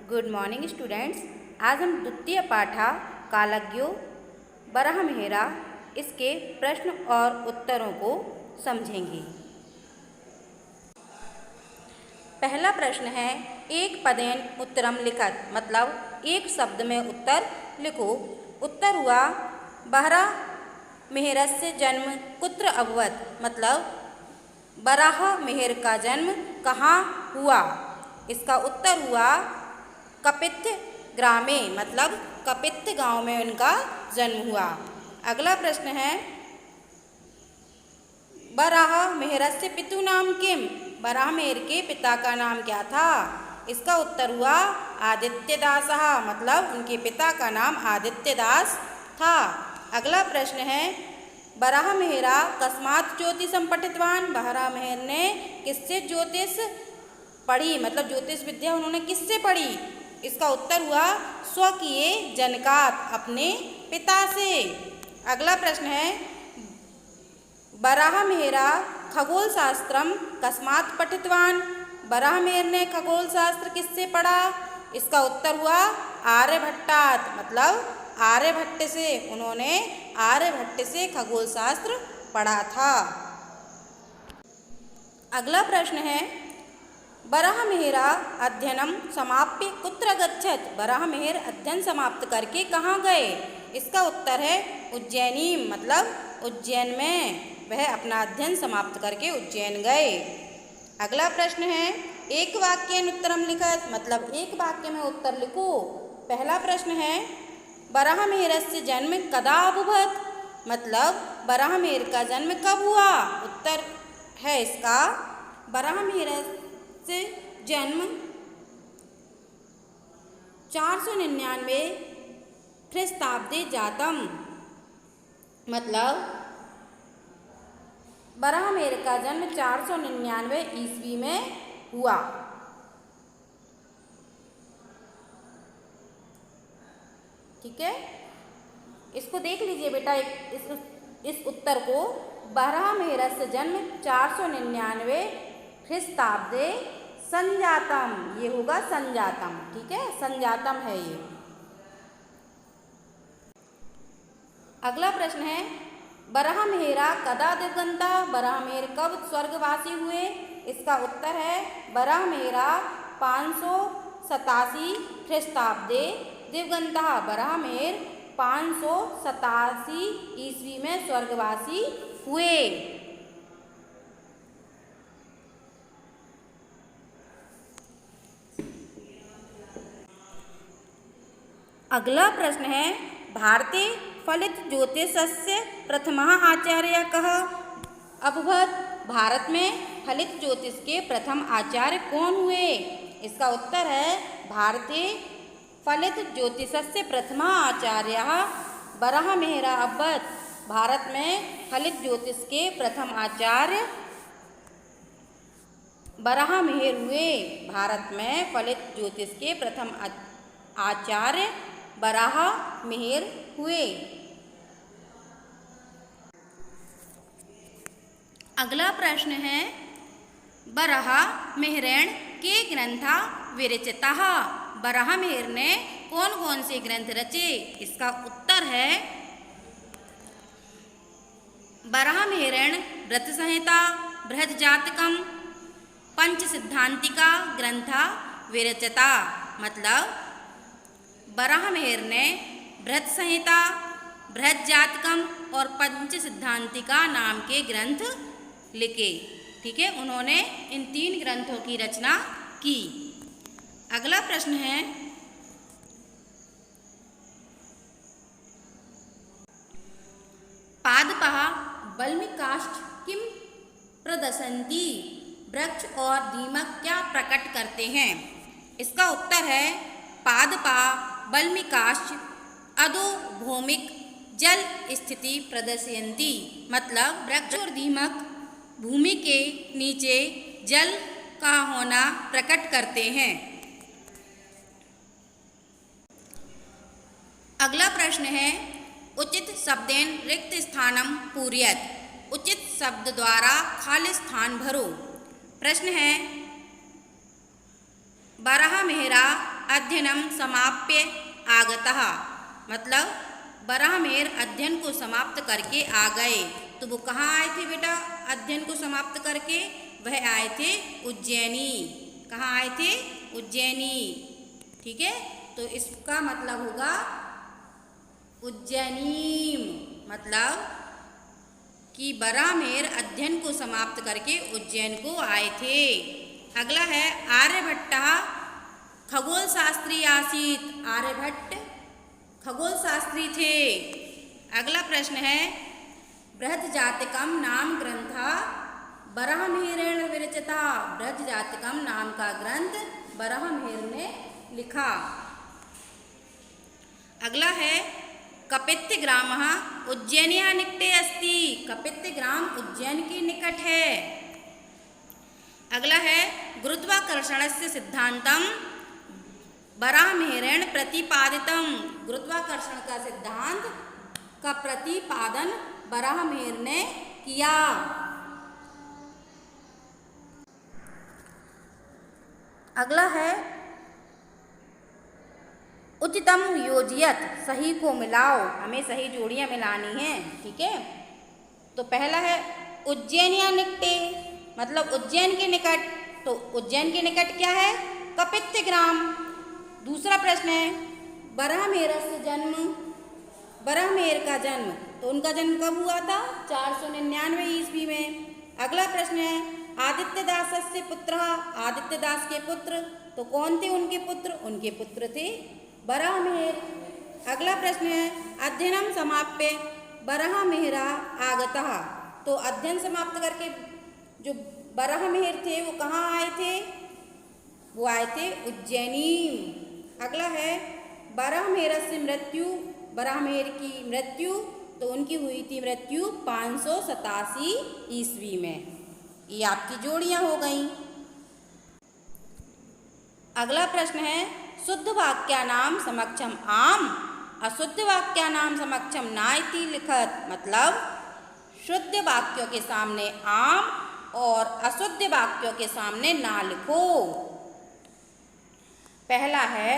Good morning students. आज हम द्वितीय पाठा कालज्ञो बरहमहेरा इसके प्रश्न और उत्तरों को समझेंगे। पहला प्रश्न है, एक पदेन उत्तरम लिखत, मतलब एक शब्द में उत्तर लिखो। उत्तर हुआ बरहमहेरस्य जन्म कुत्र अभवत, मतलब बरहमहेर का जन्म कहाँ हुआ। इसका उत्तर हुआ कपित्थ ग्रामे, मतलब कपित्थ गांव में उनका जन्म हुआ। अगला प्रश्न है, बरहमहेरस्य पितु नाम किम, बरहमहेर के पिता का नाम क्या था। इसका उत्तर हुआ आदित्यदासः, मतलब उनके पिता का नाम आदित्यदास था। अगला प्रश्न है, बरहमहेरा कस्मात् ज्योतिषं पठितवान, बरहमहेर ने किससे ज्योतिष पढ़ी, मतलब ज्योतिष विद्या उन्होंने किससे पढ़ी। इसका उत्तर हुआ स्वकीय जनकात्, अपने पिता से। अगला प्रश्न है, बरहमहेरा खगोल शास्त्रम कस्मात् पठितवान, बरहमहेर ने खगोल शास्त्र किससे पढ़ा। इसका उत्तर हुआ आर्यभट्टात्, मतलब आर्यभट्ट से, उन्होंने आर्यभट्ट से खगोल शास्त्र पढ़ा था। अगला प्रश्न है, बरहमहेरा अध्ययनम समाप्य कुत्र गच्छत, बरहमहेर अध्ययन समाप्त करके कहाँ गए। इसका उत्तर है उज्जैनी, मतलब उज्जैन में वह अपना अध्ययन समाप्त करके उज्जैन गए। अगला प्रश्न है, एक वाक्येन उत्तरम लिखत, मतलब एक वाक्य में उत्तर लिखो। पहला प्रश्न है, बरहमहेरस्य जन्म कदा अभवत, मतलब बरहमहेर का जन्म कब हुआ। उत्तर है इसका बरहमहेर से जन्म 499 ख्रीस्ताब्दे जातम, मतलब बरहमहेर का जन्म 499 ईस्वी में हुआ। ठीक है, इसको देख लीजिए बेटा, इस उत्तर को, बरहमहेरस्य जन्म 499 ख्रीस्ताब्दे संजातम, ये होगा संजातम। ठीक है, संजातम है ये। अगला प्रश्न है, बरहमहेरा कदा दिवंगता, बरहमहेर कब स्वर्गवासी हुए। इसका उत्तर है बरहमहेरा 587 ख्रीस्ताब्दे दिवंगता, बरहमहेर 587 ईस्वी में स्वर्गवासी हुए। अगला प्रश्न है, भारते फलित ज्योतिषस्य प्रथमः आचार्य कः अभवत, भारत में फलित ज्योतिष के प्रथम आचार्य कौन हुए। इसका उत्तर है भारते फलित ज्योतिषस्य प्रथमः आचार्य बरहमहेरा अभवत, भारत में फलित ज्योतिष के प्रथम आचार्य बरहमहेर हुए। भारत में फलित ज्योतिष के प्रथम आचार्य बरहमहेर हुए। अगला प्रश्न है, बरहमहेरेण के ग्रंथा विरचिताः, बरहमहेर ने कौन कौन से ग्रंथ रचे। इसका उत्तर है बरहमहेरेण व्रत संहिता, बृहज्जातकम, पंचसिद्धांतिका ग्रंथा विरचिता, मतलब बरहमहेर ने बृहत संहिता, बृहज्जातकम और पंचसिद्धांतिका नाम के ग्रंथ लिखे। ठीक है, उन्होंने इन 3 ग्रंथों की रचना की। अगला प्रश्न है, पादपः वल्मीकाश्च किम प्रदर्शन्ति, वृक्ष और दीमक क्या प्रकट करते हैं। इसका उत्तर है पादपा वल्मीकाश्च अधोभौमिक जल स्थिति प्रदर्शयन्ति, मतलब वृक्ष और दीमक भूमि के नीचे जल का होना प्रकट करते हैं। अगला प्रश्न है, उचित शब्देन रिक्त स्थानम पूरयत, उचित शब्द द्वारा खाली स्थान भरो। प्रश्न है, बरहमहेरा अध्ययनं समाप्य आगतः, मतलब बराहमिहिर अध्ययन को समाप्त करके आ गए। तो वो कहाँ आए थे बेटा अध्ययन को समाप्त करके? वह आए थे उज्जैनी। कहाँ आए थे? उज्जैनी। ठीक है, तो इसका मतलब होगा उज्जैनीम, मतलब कि बराहमिहिर अध्ययन को समाप्त करके उज्जैन को आए थे। अगला है आर्यभट्टः खगोल शास्त्री आसीत्। आर्यभट्ट खगोल शास्त्री थे। अगला प्रश्न है बृहज्जातकम नाम ग्रंथः बराहमिहिरेण विरचितः। बृहज्जातकम नाम का ग्रंथ बराहमिहिर ने लिखा। अगला है कपित्थग्रामः उज्जैन्याः निकटे अस्ति। कपित्थग्राम उज्जैन के निकट है। अगला है गुरुत्वाकर्षणस्य सिद्धांतम बराहमिहिरेण प्रतिपादितम। गुरुत्वाकर्षण का सिद्धांत का प्रतिपादन बराहमिहिर ने किया। अगला है उचितम योजयत। सही को मिलाओ, हमें सही जोड़ियां मिलानी हैं। ठीक है, तो पहला है उज्जैन्याः निकटे, मतलब उज्जैन के निकट। तो उज्जैन के निकट क्या है? कपित्थग्राम। दूसरा प्रश्न है बराहमिहिरस्य जन्म। बराहमिहिर का जन्म, तो उनका जन्म कब हुआ था? 499 ईस्वी में। अगला प्रश्न है आदित्यदासस्य पुत्रः। आदित्यदास के पुत्र, तो कौन थे उनके पुत्र? उनके पुत्र थे बराहमिहिर। अगला प्रश्न है अध्ययनं समाप्य बराहमिहिरः आगतः। तो अध्ययन समाप्त करके जो बराहमिहिर थे वो कहाँ आए थे? वो आए थे उज्जैनी। अगला है बराहमिहिरस्य मृत्यु। बराहमिहिर की मृत्यु, तो उनकी हुई थी मृत्यु 587 ईस्वी में। ये आपकी जोड़ियां हो गईं। अगला प्रश्न है शुद्ध वाक्यानां समक्षम आम अशुद्ध वाक्यानां समक्षम न इति लिखत। मतलब शुद्ध वाक्यों के सामने आम और अशुद्ध वाक्यों के सामने ना लिखो। पहला है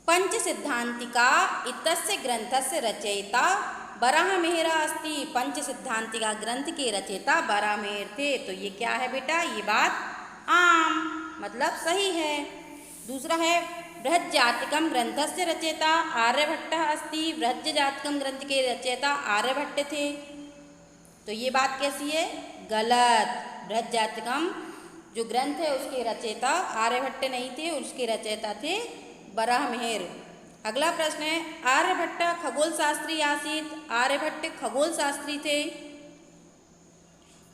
पंच सिद्धांतिका इत्यस्य ग्रंथस्य रचयिता बराहमिहिरः अस्ति। पंच सिद्धांतिका ग्रंथ के रचयिता बराहमिहिर थे। तो ये क्या है बेटा? ये बात आम, मतलब सही है। दूसरा है बृहज्जातकम ग्रंथस्य रचयिता आर्यभट्टः अस्ति। बृहज्जातकम ग्रंथ के रचयिता आर्यभट्ट थे। तो ये बात कैसी है? गलत। बृहज्जातकम जो ग्रंथ है उसके रचयिता आर्यभट्ट नहीं थे, उसके रचयिता थे बराहमिहिर। अगला प्रश्न है आर्यभट्ट खगोल शास्त्री आसीत्। आर्यभट्ट खगोल शास्त्री थे।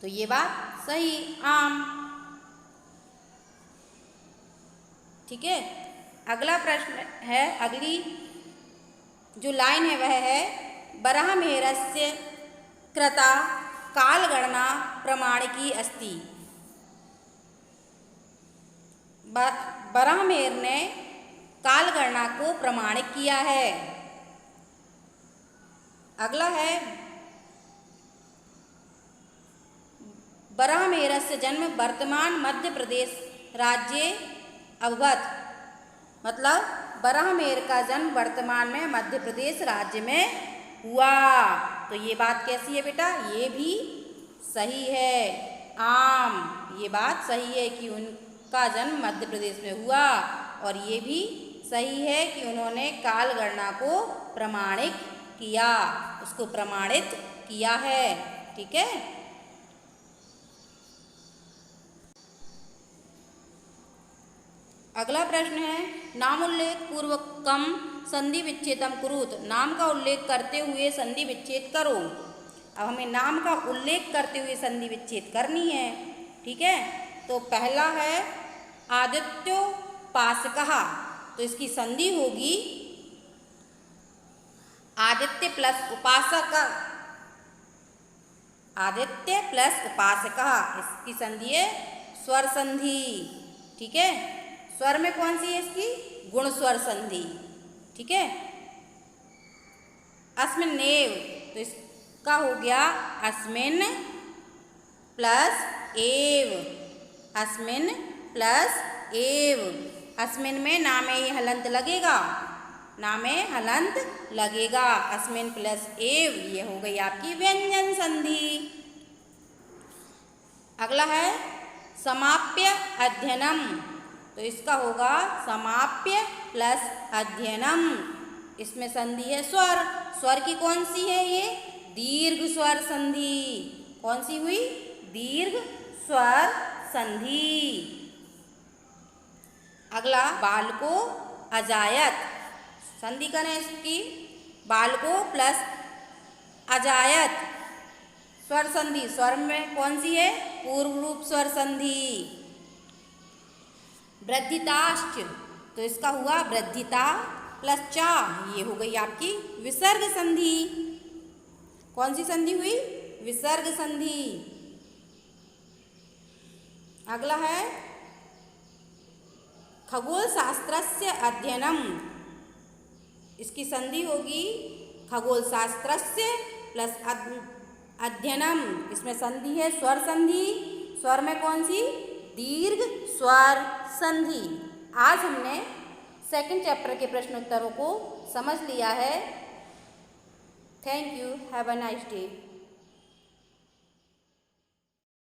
तो ये बात सही, आम। ठीक है, अगला प्रश्न है, अगली जो लाइन है वह है बराहमिहिरस्य कृता कालगणना प्रमाणिकी अस्ति। बराहमिहिर ने कालगणना को प्रमाणित किया है। अगला है बराहमिहिरस्य जन्म वर्तमान मध्य प्रदेश राज्ये अभवत। मतलब बराहमिहिर का जन्म वर्तमान में मध्य प्रदेश राज्य में हुआ। तो ये बात कैसी है बेटा? ये भी सही है, आम। ये बात सही है कि उनका जन्म मध्य प्रदेश में हुआ। और ये भी सही है कि उन्होंने काल गणना को प्रमाणित किया, उसको प्रमाणित किया है। ठीक है, अगला प्रश्न है नामोल्लेख पूर्वकम संधि विच्छेदम कुरुत। नाम का उल्लेख करते हुए संधि विच्छेद करो। अब हमें नाम का उल्लेख करते हुए संधि विच्छेद करनी है। ठीक है, तो पहला है आदित्योपासकः। तो इसकी संधि होगी आदित्य प्लस उपासक। आदित्य प्लस उपासकः, इसकी संधि है स्वर संधि। ठीक है, स्वर में कौन सी है इसकी? गुण स्वर संधि। ठीक है, अस्मिन्नेव, तो इसका हो गया अस्मिन प्लस एव। अस्मिन प्लस एव। अस्मिन में ना में ये हलंत लगेगा, ना में हलंत लगेगा। अस्मिन प्लस एव, ये हो गई आपकी व्यंजन संधि। अगला है समाप्य अध्ययनम, तो इसका होगा समाप्य प्लस अध्ययनम। इसमें संधि है स्वर, स्वर की कौन सी है ये? दीर्घ स्वर संधि। कौन सी हुई? दीर्घ स्वर संधि। अगला बालको अजायत, संधि करें इसकी, बालको प्लस अजायत स्वर संधि। स्वर में कौन सी है? पूर्व रूप स्वर संधि। वृद्धिताश्च, तो इसका हुआ वृद्धिता प्लस चा, ये हो गई आपकी विसर्ग संधि। कौन सी संधि हुई? विसर्ग संधि। अगला है खगोल शास्त्रस्य अध्ययनम, इसकी संधि होगी खगोल शास्त्रस्य प्लस अध्ययनम। इसमें संधि है स्वर संधि, स्वर में कौन सी? दीर्घ स्वर संधि। आज हमने सेकंड चैप्टर के प्रश्नोत्तरों को समझ लिया है। Thank you, have a nice day.